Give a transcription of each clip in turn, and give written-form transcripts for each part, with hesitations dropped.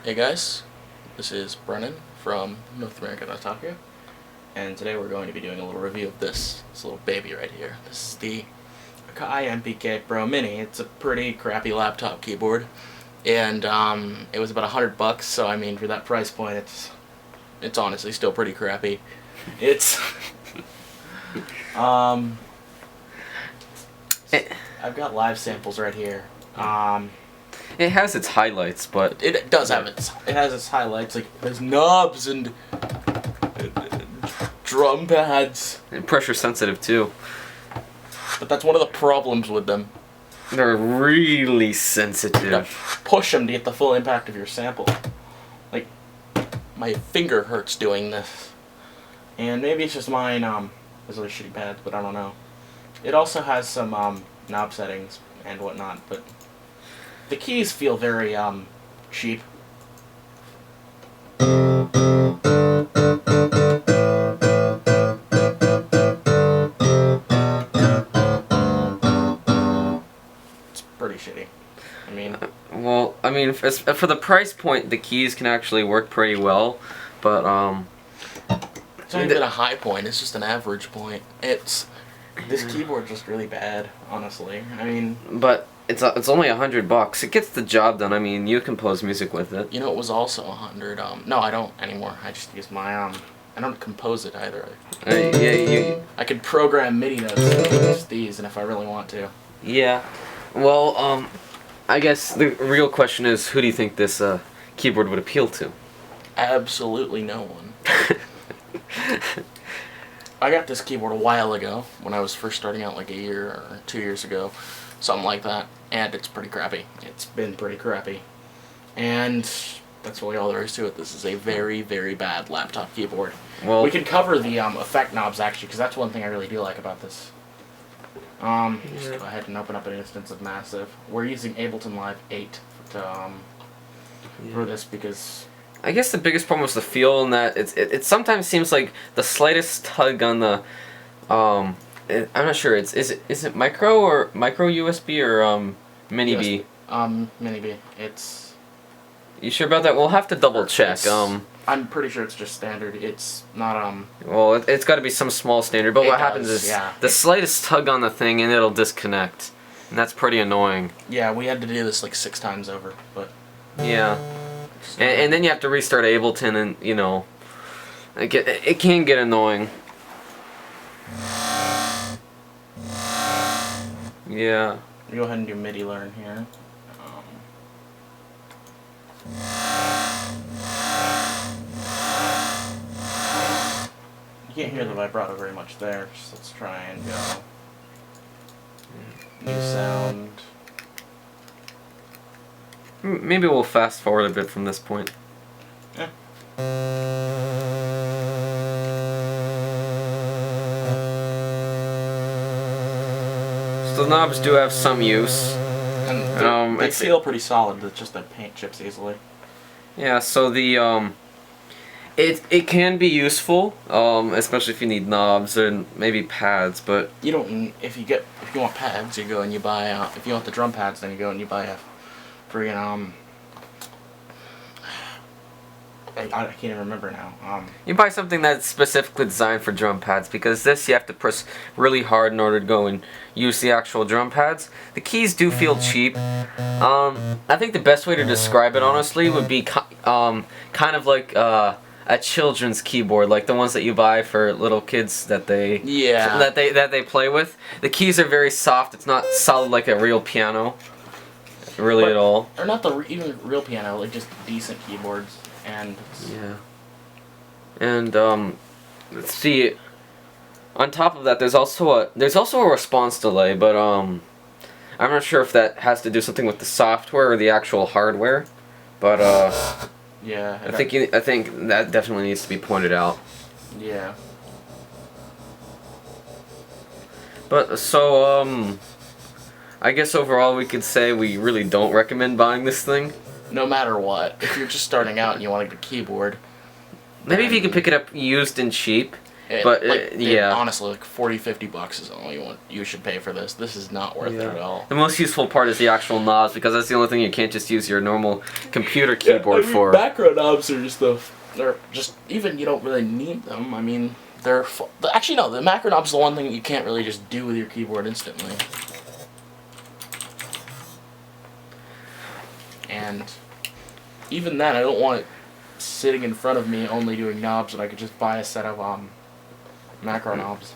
Hey guys, this is Brennan from North American Otaku, and today we're going to be doing a little review of this little baby right here. This is the Akai MPK Mini. It's a pretty crappy laptop keyboard, and it was about $100, so I mean for that price point it's honestly still pretty crappy. It's I've got live samples right here. It has its highlights, but It does have it has its highlights, like there's knobs and drum pads. and pressure sensitive too. But that's one of the problems with them. They're really You gotta sensitive. push them to get the full impact of your sample. Like, my finger hurts doing this. And maybe it's just mine, there's really shitty pads, but I don't know. It also has some, knob settings and whatnot, but the keys feel very, cheap. It's pretty shitty. I mean, Well, I mean, for the price point, the keys can actually work pretty well, but it's not even a high point, it's just an average point. This keyboard's just really bad, honestly. I mean, but it's only $100. It gets the job done. I mean, you compose music with it. you know, it was also 100. No, I don't anymore. I just use my I don't compose it either. I could program MIDI notes with just these, and if I really want to. Yeah. Well, I guess the real question is, who do you think this keyboard would appeal to? Absolutely no one. I got this keyboard a while ago when I was first starting out, like a year or 2 years ago, something like that, and it's pretty crappy. It's been pretty crappy, and that's really all there is to it. This is a very, very bad laptop keyboard. Well, We can cover the effect knobs actually, because that's one thing I really do like about this. Just go ahead and open up an instance of Massive. We're using Ableton Live 8 for this because I guess the biggest problem was the feel, and that it sometimes seems like the slightest tug on the I'm not sure. Is it micro USB or mini B? Mini B. It's. You sure about that? We'll have to double check. I'm pretty sure it's just standard. It's not Well, it's got to be some small standard. But what happens is the slightest tug on the thing and it'll disconnect, and that's pretty annoying. Yeah, we had to do this like 6 times over, but. Yeah. And then you have to restart Ableton, and you know, it can get annoying. Yeah. Go ahead and do MIDI learn here. You can't hear the vibrato very much there, so let's try and go. New sound. Maybe we'll fast forward a bit from this point. Yeah. So the knobs do have some use. And they feel pretty solid. It's just that paint chips easily. Yeah. So the it can be useful, especially if you need knobs and maybe pads. But You don't. If you want pads, you go and you buy. If you want the drum pads, then you go and you buy a friggin' I can't even remember now. you buy something that's specifically designed for drum pads, because this you have to press really hard in order to go and use the actual drum pads. The keys do feel cheap. I think the best way to describe it, honestly, would be kind of like a children's keyboard, like the ones that you buy for little kids that they play with. The keys are very soft. It's not solid like a real piano, really at all. Or not even real piano, like just decent keyboards. And yeah. And let's see. On top of that, there's also a response delay, but I'm not sure if that has to do something with the software or the actual hardware. But yeah, I think that definitely needs to be pointed out. Yeah. But so I guess overall we could say we really don't recommend buying this thing. No matter what, if you're just starting out and you want a good keyboard, Maybe if you can pick it up used and cheap, But yeah, honestly, like $40-50 is all you should pay for this. This is not worth it at all. The most useful part is the actual knobs, because that's the only thing you can't just use your normal computer keyboard for. Macro knobs are they're just, even you don't really need them. I mean, actually no, the macro knob's the one thing you can't really just do with your keyboard instantly. And even then, I don't want it sitting in front of me only doing knobs, and I could just buy a set of macro knobs.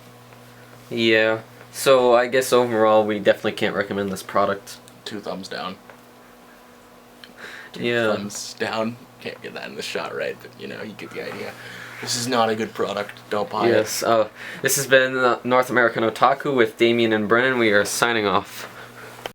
Yeah. So I guess overall, we definitely can't recommend this product. 2 thumbs down. Yeah. Thumbs down. Can't get that in the shot right, but you get the idea. This is not a good product. Don't buy it. Yes. This has been North American Otaku with Damien and Brennan. We are signing off.